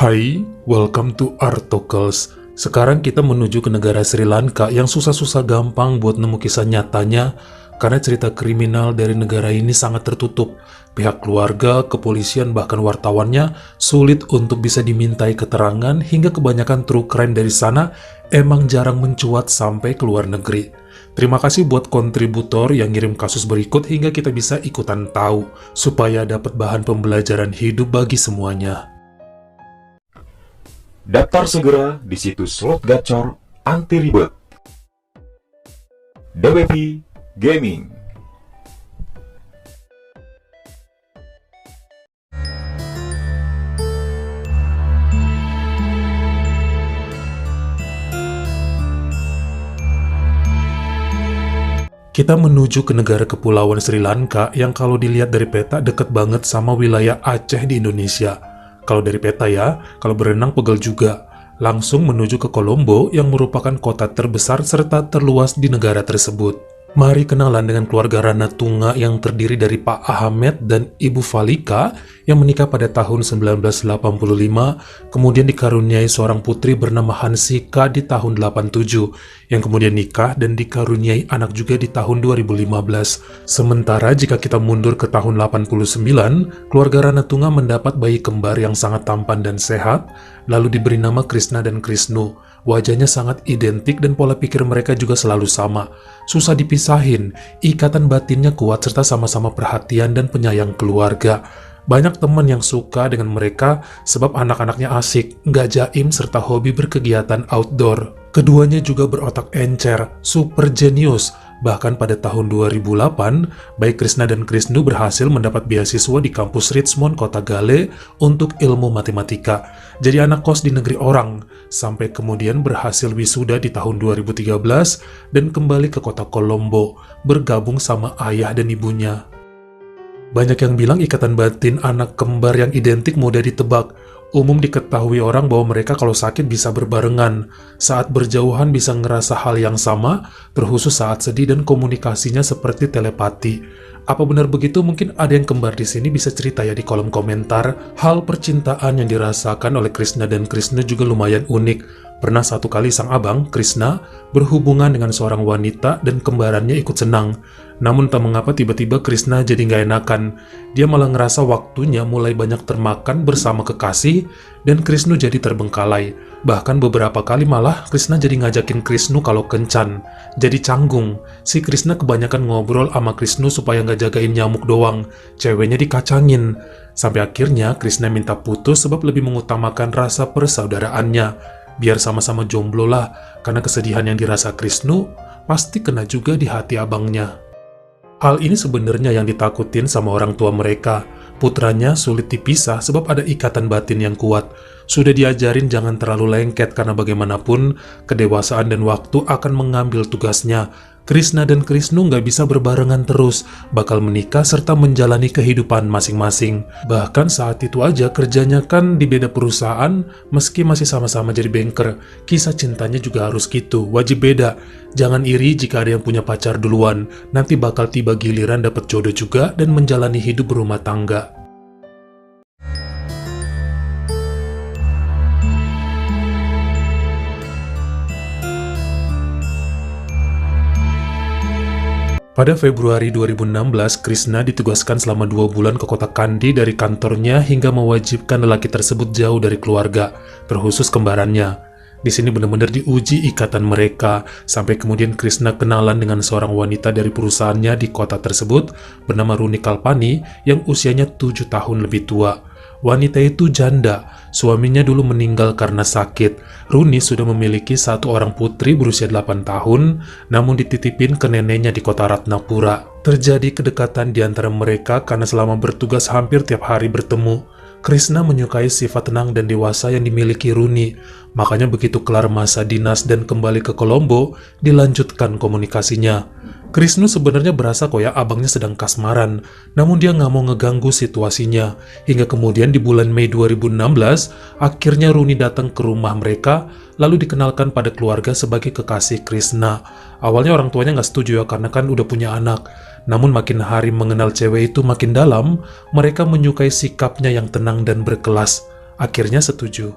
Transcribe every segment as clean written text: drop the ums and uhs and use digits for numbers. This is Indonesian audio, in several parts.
Hai, welcome to Artocles. Sekarang kita menuju ke negara Sri Lanka yang susah-susah gampang buat nemu kisah nyatanya karena cerita kriminal dari negara ini sangat tertutup. Pihak keluarga, kepolisian, bahkan wartawannya sulit untuk bisa dimintai keterangan hingga kebanyakan true crime dari sana emang jarang mencuat sampai ke luar negeri. Terima kasih buat kontributor yang ngirim kasus berikut hingga kita bisa ikutan tahu supaya dapat bahan pembelajaran hidup bagi semuanya. Daftar segera di situs slot gacor anti ribet. DWP Gaming. Kita menuju ke negara kepulauan Sri Lanka yang kalau dilihat dari peta deket banget sama wilayah Aceh di Indonesia. Kalau dari peta ya, kalau berenang pegel juga. Langsung menuju ke Colombo yang merupakan kota terbesar serta terluas di negara tersebut. Mari kenalan dengan keluarga Rana Tunga yang terdiri dari Pak Ahmed dan Ibu Falika yang menikah pada tahun 1985, kemudian dikaruniai seorang putri bernama Hansika di tahun 87, yang kemudian nikah dan dikaruniai anak juga di tahun 2015. Sementara jika kita mundur ke tahun 89, keluarga Rana Tunga mendapat bayi kembar yang sangat tampan dan sehat, lalu diberi nama Krishna dan Krisnu. Wajahnya sangat identik dan pola pikir mereka juga selalu sama. Susah dipisahin, ikatan batinnya kuat serta sama-sama perhatian dan penyayang keluarga. Banyak teman yang suka dengan mereka sebab anak-anaknya asik, nggak jaim serta hobi berkegiatan outdoor. Keduanya juga berotak encer, super jenius. Bahkan pada tahun 2008, baik Krishna dan Krisnu berhasil mendapat beasiswa di kampus Richmond, kota Gale untuk ilmu matematika. Jadi anak kos di negeri orang, sampai kemudian berhasil wisuda di tahun 2013 dan kembali ke kota Colombo, bergabung sama ayah dan ibunya. Banyak yang bilang ikatan batin anak kembar yang identik mudah ditebak. Umum diketahui orang bahwa mereka kalau sakit bisa berbarengan, saat berjauhan bisa ngerasa hal yang sama, terkhusus saat sedih dan komunikasinya seperti telepati. Apa benar begitu? Mungkin ada yang kembar di sini bisa cerita ya di kolom komentar. Hal percintaan yang dirasakan oleh Krishna dan Krisnu juga lumayan unik. Pernah satu kali sang abang, Krishna, berhubungan dengan seorang wanita dan kembarannya ikut senang. Namun tak mengapa tiba-tiba Krishna jadi nggak enakan. Dia malah ngerasa waktunya mulai banyak termakan bersama kekasih dan Krisnu jadi terbengkalai. Bahkan beberapa kali malah Krishna jadi ngajakin Krisnu kalau kencan. Jadi canggung. Si Krishna kebanyakan ngobrol sama Krisnu supaya nggak jagain nyamuk doang. Ceweknya dikacangin. Sampai akhirnya Krishna minta putus sebab lebih mengutamakan rasa persaudaraannya. Biar sama-sama jomblo lah, karena kesedihan yang dirasa Krisnu pasti kena juga di hati abangnya. Hal ini sebenarnya yang ditakutin sama orang tua mereka. Putranya sulit dipisah sebab ada ikatan batin yang kuat. Sudah diajarin jangan terlalu lengket karena bagaimanapun kedewasaan dan waktu akan mengambil tugasnya. Krishna dan Krisnu nggak bisa berbarengan terus, bakal menikah serta menjalani kehidupan masing-masing. Bahkan saat itu aja kerjanya kan di beda perusahaan, meski masih sama-sama jadi banker. Kisah cintanya juga harus gitu, wajib beda. Jangan iri jika ada yang punya pacar duluan, nanti bakal tiba giliran dapat jodoh juga dan menjalani hidup berumah tangga. Pada Februari 2016, Krishna ditugaskan selama 2 bulan ke kota Kandy dari kantornya hingga mewajibkan lelaki tersebut jauh dari keluarga, terkhusus kembarannya. Di sini benar-benar diuji ikatan mereka, sampai kemudian Krishna kenalan dengan seorang wanita dari perusahaannya di kota tersebut bernama Runi Kalpani yang usianya 7 tahun lebih tua. Wanita itu janda, suaminya dulu meninggal karena sakit. Runi sudah memiliki 1 orang putri berusia 8 tahun, namun dititipin ke neneknya di kota Ratnapura. Terjadi kedekatan di antara mereka karena selama bertugas hampir tiap hari bertemu. Krishna menyukai sifat tenang dan dewasa yang dimiliki Runi, makanya begitu kelar masa dinas dan kembali ke Colombo, dilanjutkan komunikasinya. Krisnu sebenarnya berasa kok ya abangnya sedang kasmaran, namun dia nggak mau ngeganggu situasinya. Hingga kemudian di bulan Mei 2016, akhirnya Runi datang ke rumah mereka, lalu dikenalkan pada keluarga sebagai kekasih Krishna. Awalnya orang tuanya nggak setuju ya, karena kan udah punya anak. Namun makin hari mengenal cewek itu makin dalam, mereka menyukai sikapnya yang tenang dan berkelas. Akhirnya setuju.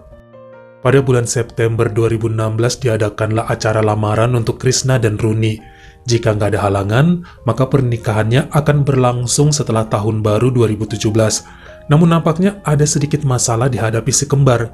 Pada bulan September 2016 diadakanlah acara lamaran untuk Krishna dan Rooney. Jika nggak ada halangan, maka pernikahannya akan berlangsung setelah tahun baru 2017. Namun nampaknya ada sedikit masalah dihadapi si kembar.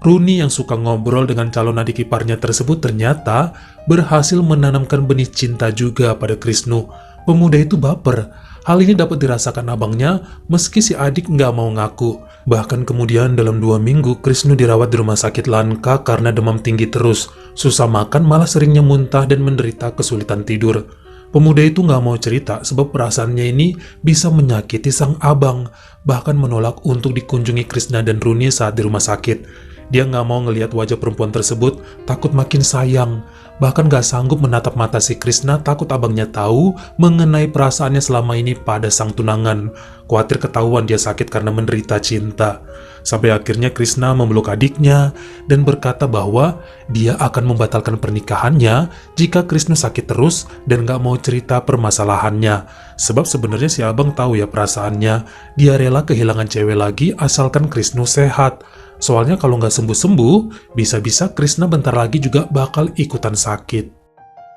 Rooney yang suka ngobrol dengan calon adik iparnya tersebut ternyata berhasil menanamkan benih cinta juga pada Krishna. Pemuda itu baper. Hal ini dapat dirasakan abangnya meski si adik nggak mau ngaku. Bahkan kemudian dalam 2 minggu Krishna dirawat di rumah sakit Lanka karena demam tinggi terus. Susah makan, malah seringnya muntah dan menderita kesulitan tidur. Pemuda itu nggak mau cerita sebab perasaannya ini bisa menyakiti sang abang. Bahkan menolak untuk dikunjungi Krishna dan Rooney saat di rumah sakit. Dia nggak mau ngelihat wajah perempuan tersebut, takut makin sayang. Bahkan gak sanggup menatap mata si Krishna, takut abangnya tahu mengenai perasaannya selama ini pada sang tunangan. Khawatir ketahuan dia sakit karena menderita cinta. Sampai akhirnya Krishna memeluk adiknya dan berkata bahwa dia akan membatalkan pernikahannya jika Krishna sakit terus dan gak mau cerita permasalahannya. Sebab sebenarnya si abang tahu ya perasaannya, dia rela kehilangan cewek lagi asalkan Krishna sehat. Soalnya kalau nggak sembuh-sembuh, bisa-bisa Krishna bentar lagi juga bakal ikutan sakit.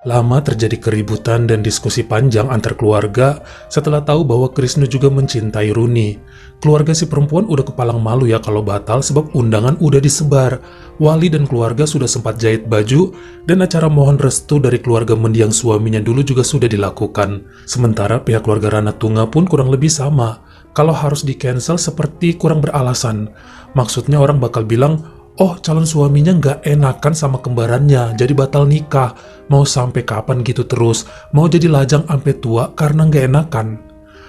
Lama terjadi keributan dan diskusi panjang antar keluarga setelah tahu bahwa Krishna juga mencintai Rooney. Keluarga si perempuan udah kepalang malu ya kalau batal sebab undangan udah disebar. Wali dan keluarga sudah sempat jahit baju dan acara mohon restu dari keluarga mendiang suaminya dulu juga sudah dilakukan. Sementara pihak keluarga Ranatunga pun kurang lebih sama. Kalau harus di-cancel seperti kurang beralasan. Maksudnya orang bakal bilang, oh calon suaminya nggak enakan sama kembarannya, jadi batal nikah. Mau sampai kapan gitu terus? Mau jadi lajang sampai tua karena nggak enakan?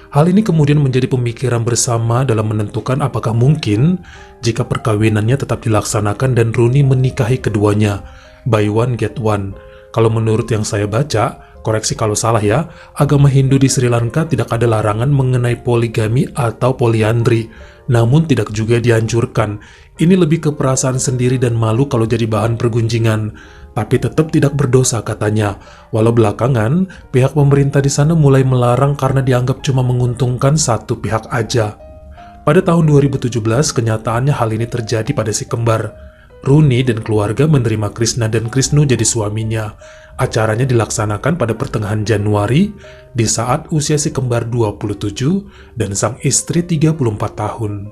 Hal ini kemudian menjadi pemikiran bersama dalam menentukan apakah mungkin jika perkawinannya tetap dilaksanakan dan Rooney menikahi keduanya. Buy one get one. Kalau menurut yang saya baca, koreksi kalau salah ya, agama Hindu di Sri Lanka tidak ada larangan mengenai poligami atau poliandri, namun tidak juga dianjurkan. Ini lebih ke perasaan sendiri dan malu kalau jadi bahan pergunjingan, tapi tetap tidak berdosa katanya. Walau belakangan, pihak pemerintah di sana mulai melarang karena dianggap cuma menguntungkan satu pihak aja. Pada tahun 2017, kenyataannya hal ini terjadi pada si kembar. Rooney dan keluarga menerima Krishna dan Krishna jadi suaminya. Acaranya dilaksanakan pada pertengahan Januari di saat usia si kembar 27 dan sang istri 34 tahun.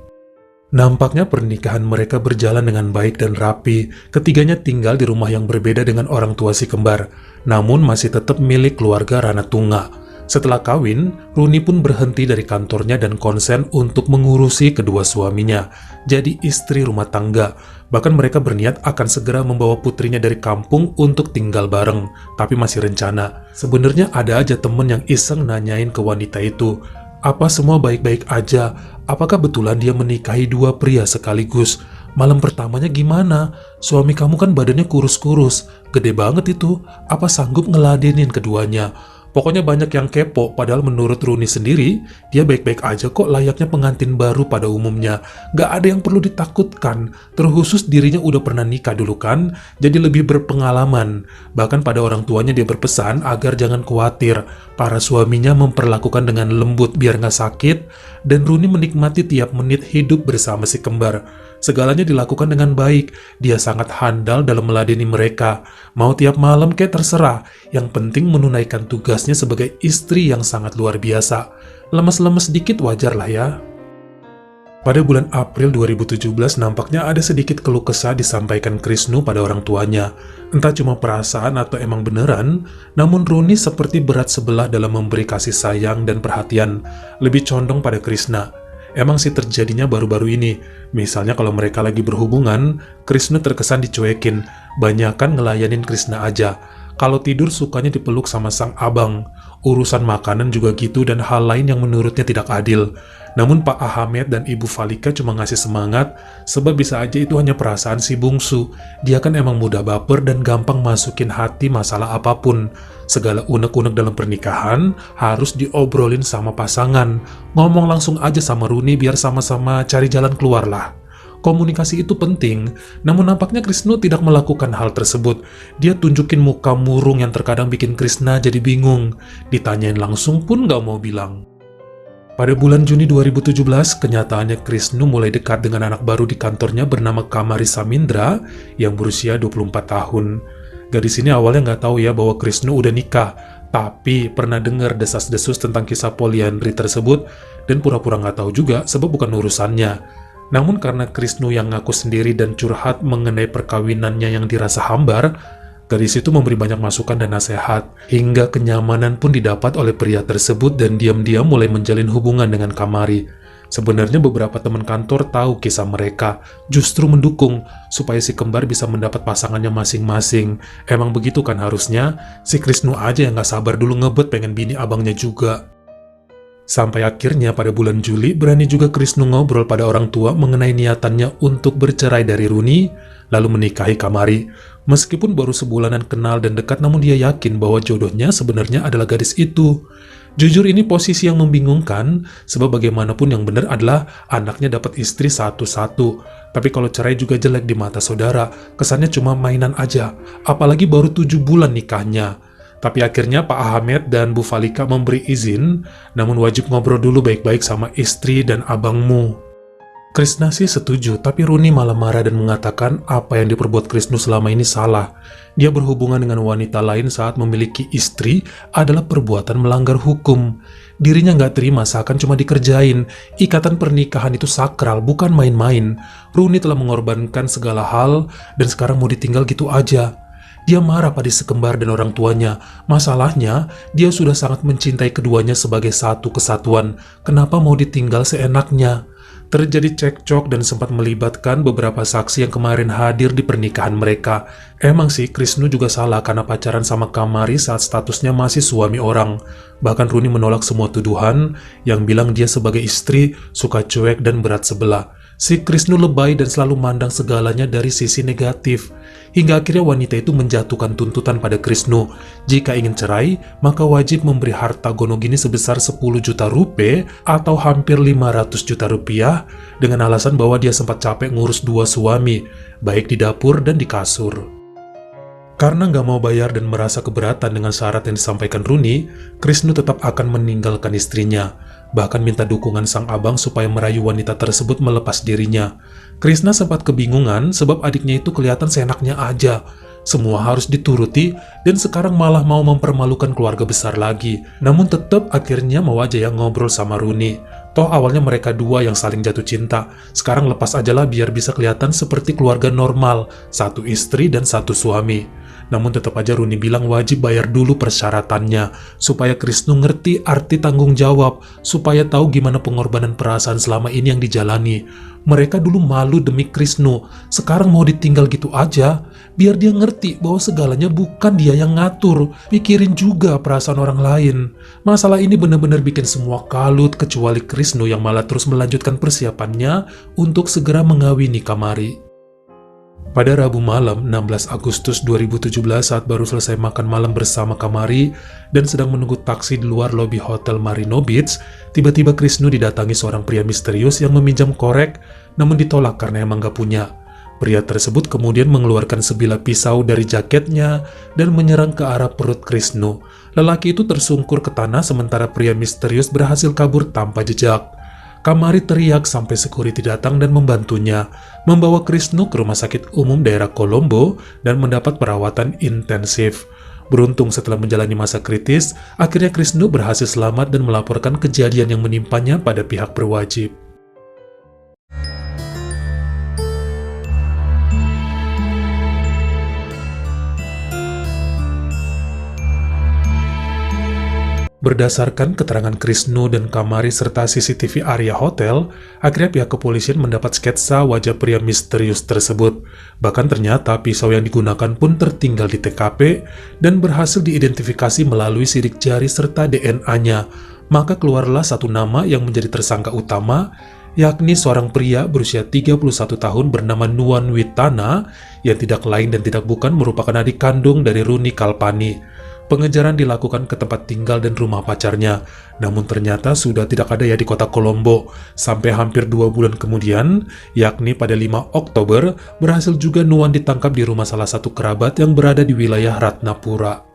Nampaknya pernikahan mereka berjalan dengan baik dan rapi. Ketiganya tinggal di rumah yang berbeda dengan orang tua si kembar, namun masih tetap milik keluarga Ranatunga. Setelah kawin, Rooney pun berhenti dari kantornya dan konsen untuk mengurusi kedua suaminya, jadi istri rumah tangga. Bahkan mereka berniat akan segera membawa putrinya dari kampung untuk tinggal bareng, tapi masih rencana. Sebenarnya ada aja temen yang iseng nanyain ke wanita itu, apa semua baik-baik aja? Apakah betulan dia menikahi 2 pria sekaligus? Malam pertamanya gimana? Suami kamu kan badannya kurus-kurus, gede banget itu. Apa sanggup ngeladenin keduanya? Pokoknya banyak yang kepo, padahal menurut Rooney sendiri, dia baik-baik aja kok layaknya pengantin baru pada umumnya. Gak ada yang perlu ditakutkan, terkhusus dirinya udah pernah nikah dulu kan, jadi lebih berpengalaman. Bahkan pada orang tuanya dia berpesan agar jangan khawatir, para suaminya memperlakukan dengan lembut biar gak sakit, dan Rooney menikmati tiap menit hidup bersama si kembar. Segalanya dilakukan dengan baik, dia sangat handal dalam meladeni mereka. Mau tiap malam kayak terserah, yang penting menunaikan tugasnya sebagai istri yang sangat luar biasa. Lemes-lemes dikit wajar lah ya. Pada bulan April 2017 nampaknya ada sedikit keluh kesah disampaikan Krishna pada orang tuanya. Entah cuma perasaan atau emang beneran, namun Rooney seperti berat sebelah dalam memberi kasih sayang dan perhatian, lebih condong pada Krishna. Emang sih terjadinya baru-baru ini. Misalnya kalau mereka lagi berhubungan, Krishna terkesan dicuekin, banyakan ngelayanin Krishna aja. Kalau tidur sukanya dipeluk sama sang abang. Urusan makanan juga gitu dan hal lain yang menurutnya tidak adil. Namun Pak Ahmed dan Ibu Falika cuma ngasih semangat, sebab bisa aja itu hanya perasaan si bungsu. Dia kan emang mudah baper dan gampang masukin hati masalah apapun. Segala unek-unek dalam pernikahan harus diobrolin sama pasangan. Ngomong langsung aja sama Rooney biar sama-sama cari jalan keluar lah. Komunikasi itu penting, namun nampaknya Krishna tidak melakukan hal tersebut. Dia tunjukin muka murung yang terkadang bikin Krishna jadi bingung. Ditanyain langsung pun gak mau bilang. Pada bulan Juni 2017, kenyataannya Krisnu mulai dekat dengan anak baru di kantornya bernama Kamari Samindra yang berusia 24 tahun. Gadis ini awalnya nggak tahu ya bahwa Krisnu udah nikah, tapi pernah dengar desas-desus tentang kisah poliandri tersebut dan pura-pura nggak tahu juga sebab bukan urusannya. Namun karena Krisnu yang ngaku sendiri dan curhat mengenai perkawinannya yang dirasa hambar, gadis itu memberi banyak masukan dan nasihat, hingga kenyamanan pun didapat oleh pria tersebut dan diam-diam mulai menjalin hubungan dengan Kamari. Sebenarnya beberapa teman kantor tahu kisah mereka, justru mendukung supaya si kembar bisa mendapat pasangannya masing-masing. Emang begitu kan harusnya, si Krisnu aja yang gak sabar dulu ngebet pengen bini abangnya juga. Sampai akhirnya pada bulan Juli, berani juga Krisnu ngobrol pada orang tua mengenai niatannya untuk bercerai dari Runi, lalu menikahi Kamari. Meskipun baru sebulanan kenal dan dekat, namun dia yakin bahwa jodohnya sebenarnya adalah gadis itu. Jujur ini posisi yang membingungkan, sebab bagaimanapun yang benar adalah anaknya dapat istri satu-satu. Tapi kalau cerai juga jelek di mata saudara, kesannya cuma mainan aja, apalagi baru 7 bulan nikahnya. Tapi akhirnya Pak Ahmed dan Bu Falika memberi izin, namun wajib ngobrol dulu baik-baik sama istri dan abangmu. Krishna sih setuju, tapi Runi malah marah dan mengatakan apa yang diperbuat Krisnu selama ini salah. Dia berhubungan dengan wanita lain saat memiliki istri adalah perbuatan melanggar hukum. Dirinya nggak terima seakan cuma dikerjain. Ikatan pernikahan itu sakral, bukan main-main. Runi telah mengorbankan segala hal dan sekarang mau ditinggal gitu aja. Dia marah pada si kembar dan orang tuanya. Masalahnya, dia sudah sangat mencintai keduanya sebagai satu kesatuan. Kenapa mau ditinggal seenaknya? Terjadi cekcok dan sempat melibatkan beberapa saksi yang kemarin hadir di pernikahan mereka. Emang sih, Krisnu juga salah karena pacaran sama Kamari saat statusnya masih suami orang. Bahkan Runi menolak semua tuduhan yang bilang dia sebagai istri suka cuek dan berat sebelah. Si Krisnu lebay dan selalu mandang segalanya dari sisi negatif. Hingga akhirnya wanita itu menjatuhkan tuntutan pada Krisnu. Jika ingin cerai, maka wajib memberi harta gonogini sebesar 10 juta rupiah atau hampir 500 juta rupiah dengan alasan bahwa dia sempat capek ngurus 2 suami, baik di dapur dan di kasur. Karena nggak mau bayar dan merasa keberatan dengan syarat yang disampaikan Runi, Krisnu tetap akan meninggalkan istrinya. Bahkan minta dukungan sang abang supaya merayu wanita tersebut melepas dirinya. Krishna sempat kebingungan sebab adiknya itu kelihatan seenaknya aja. Semua harus dituruti dan sekarang malah mau mempermalukan keluarga besar lagi. Namun tetap akhirnya mau aja yang ngobrol sama Runi. Toh awalnya mereka dua yang saling jatuh cinta. Sekarang lepas aja lah biar bisa kelihatan seperti keluarga normal. Satu istri dan satu suami. Namun tetap aja Runi bilang wajib bayar dulu persyaratannya, supaya Krisnu ngerti arti tanggung jawab, supaya tahu gimana pengorbanan perasaan selama ini yang dijalani. Mereka dulu malu demi Krisnu, sekarang mau ditinggal gitu aja, biar dia ngerti bahwa segalanya bukan dia yang ngatur, pikirin juga perasaan orang lain. Masalah ini benar-benar bikin semua kalut kecuali Krisnu yang malah terus melanjutkan persiapannya untuk segera mengawini Kamari. Pada Rabu malam 16 Agustus 2017 saat baru selesai makan malam bersama Kamari dan sedang menunggu taksi di luar lobi Hotel Marino Beach, tiba-tiba Krisnu didatangi seorang pria misterius yang meminjam korek namun ditolak karena emang gak punya. Pria tersebut kemudian mengeluarkan sebilah pisau dari jaketnya dan menyerang ke arah perut Krisnu. Lelaki itu tersungkur ke tanah sementara pria misterius berhasil kabur tanpa jejak. Kamari teriak sampai security datang dan membantunya, membawa Krisnu ke rumah sakit umum daerah Colombo dan mendapat perawatan intensif. Beruntung setelah menjalani masa kritis, akhirnya Krisnu berhasil selamat dan melaporkan kejadian yang menimpanya pada pihak berwajib. Berdasarkan keterangan Krisnu dan Kamari serta CCTV area hotel, akhirnya pihak kepolisian mendapat sketsa wajah pria misterius tersebut. Bahkan ternyata pisau yang digunakan pun tertinggal di TKP dan berhasil diidentifikasi melalui sidik jari serta DNA-nya. Maka keluarlah satu nama yang menjadi tersangka utama, yakni seorang pria berusia 31 tahun bernama Nuan Witana yang tidak lain dan tidak bukan merupakan adik kandung dari Runi Kalpani. Pengejaran dilakukan ke tempat tinggal dan rumah pacarnya, namun ternyata sudah tidak ada ya di kota Colombo. Sampai hampir 2 bulan kemudian, yakni pada 5 Oktober, berhasil juga Nuan ditangkap di rumah salah satu kerabat yang berada di wilayah Ratnapura.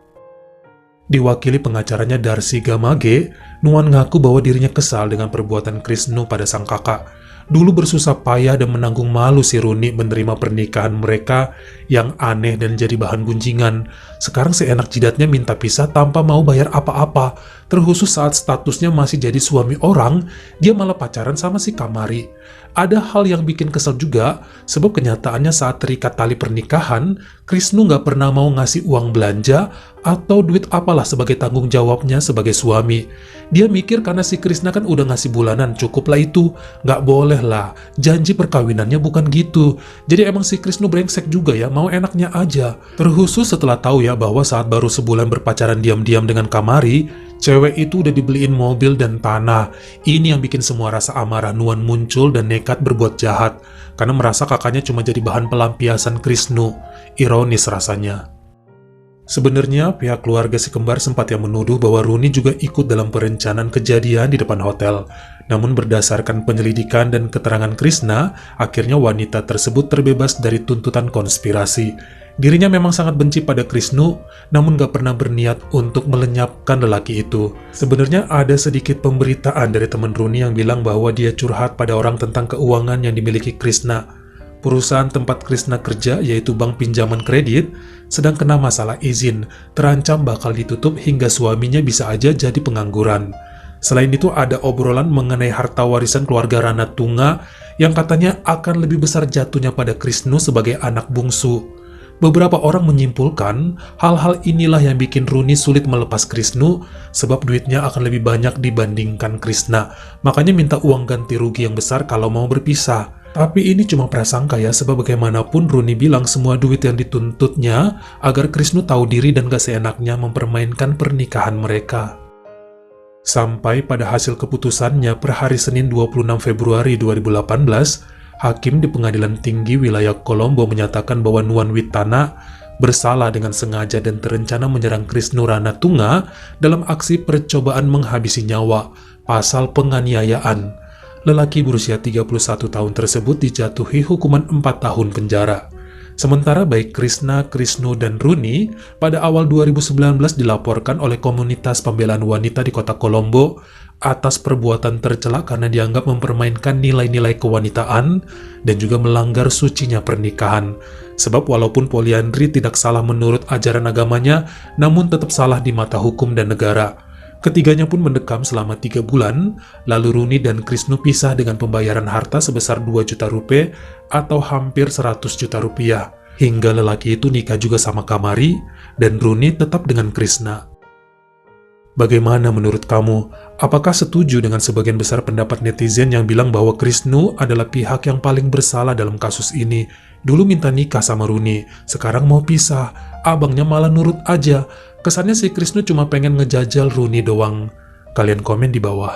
Diwakili pengacaranya Darcy Gamage, Nuan ngaku bahwa dirinya kesal dengan perbuatan Krisnu pada sang kakak. Dulu bersusah payah dan menanggung malu si Rooney menerima pernikahan mereka yang aneh dan jadi bahan gunjingan. Sekarang seenak jidatnya minta pisah tanpa mau bayar apa-apa. Terkhusus saat statusnya masih jadi suami orang, dia malah pacaran sama si Kamari. Ada hal yang bikin kesel juga, sebab kenyataannya saat terikat tali pernikahan, Krisnu nggak pernah mau ngasih uang belanja atau duit apalah sebagai tanggung jawabnya sebagai suami. Dia mikir karena si Krishna kan udah ngasih bulanan, cukuplah itu. Nggak boleh lah, janji perkawinannya bukan gitu. Jadi emang si Krisnu brengsek juga ya, mau enaknya aja. Terkhusus setelah tahu ya bahwa saat baru sebulan berpacaran diam-diam dengan Kamari, cewek itu udah dibeliin mobil dan tanah. Ini yang bikin semua rasa amarah Nuan muncul dan nekat berbuat jahat. Karena merasa kakaknya cuma jadi bahan pelampiasan Krisnu. Ironis rasanya. Sebenarnya pihak keluarga si kembar sempat yang menuduh bahwa Rooney juga ikut dalam perencanaan kejadian di depan hotel. Namun berdasarkan penyelidikan dan keterangan Krishna, akhirnya wanita tersebut terbebas dari tuntutan konspirasi. Dirinya memang sangat benci pada Krisnu, namun gak pernah berniat untuk melenyapkan lelaki itu. Sebenarnya ada sedikit pemberitaan dari teman Rooney yang bilang bahwa dia curhat pada orang tentang keuangan yang dimiliki Krishna. Perusahaan tempat Krishna kerja, yaitu bank pinjaman kredit, sedang kena masalah izin, terancam bakal ditutup hingga suaminya bisa aja jadi pengangguran. Selain itu ada obrolan mengenai harta warisan keluarga Ranatunga yang katanya akan lebih besar jatuhnya pada Krisnu sebagai anak bungsu. Beberapa orang menyimpulkan hal-hal inilah yang bikin Rooney sulit melepas Krisnu sebab duitnya akan lebih banyak dibandingkan Krishna. Makanya minta uang ganti rugi yang besar kalau mau berpisah. Tapi ini cuma prasangka ya, sebab bagaimanapun Rooney bilang semua duit yang dituntutnya agar Krisnu tahu diri dan gak seenaknya mempermainkan pernikahan mereka. Sampai pada hasil keputusannya per hari Senin 26 Februari 2018, Hakim di Pengadilan Tinggi Wilayah Kolombo menyatakan bahwa Nuan Witana bersalah dengan sengaja dan terencana menyerang Krisnu Ranatunga dalam aksi percobaan menghabisi nyawa, pasal penganiayaan. Lelaki berusia 31 tahun tersebut dijatuhi hukuman 4 tahun penjara. Sementara baik Krishna, Krisnu, dan Rooney pada awal 2019 dilaporkan oleh komunitas pembelaan wanita di kota Kolombo atas perbuatan tercela karena dianggap mempermainkan nilai-nilai kewanitaan dan juga melanggar sucinya pernikahan. Sebab walaupun poliandri tidak salah menurut ajaran agamanya, namun tetap salah di mata hukum dan negara. Ketiganya pun mendekam selama 3 bulan, lalu Rooney dan Krisnu pisah dengan pembayaran harta sebesar 2 juta rupiah atau hampir 100 juta rupiah. Hingga lelaki itu nikah juga sama Kamari, dan Rooney tetap dengan Krishna. Bagaimana menurut kamu? Apakah setuju dengan sebagian besar pendapat netizen yang bilang bahwa Krisnu adalah pihak yang paling bersalah dalam kasus ini? Dulu minta nikah sama Rooney, sekarang mau pisah, abangnya malah nurut aja. Kesannya si Krisnu cuma pengen ngejajal Rooney doang. Kalian komen di bawah.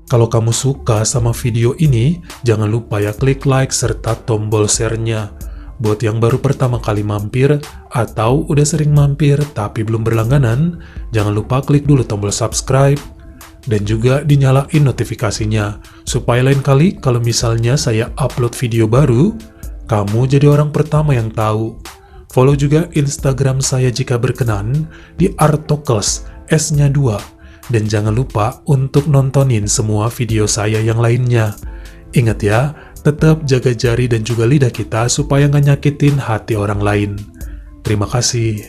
Kalau kamu suka sama video ini, jangan lupa ya klik like serta tombol share-nya. Buat yang baru pertama kali mampir atau udah sering mampir tapi belum berlangganan, jangan lupa klik dulu tombol subscribe dan juga dinyalain notifikasinya supaya lain kali kalau misalnya saya upload video baru, kamu jadi orang pertama yang tahu. Follow juga Instagram saya jika berkenan di Artokels S-nya 2. Dan jangan lupa untuk nontonin semua video saya yang lainnya. Ingat ya, tetap jaga jari dan juga lidah kita supaya nggak nyakitin hati orang lain. Terima kasih.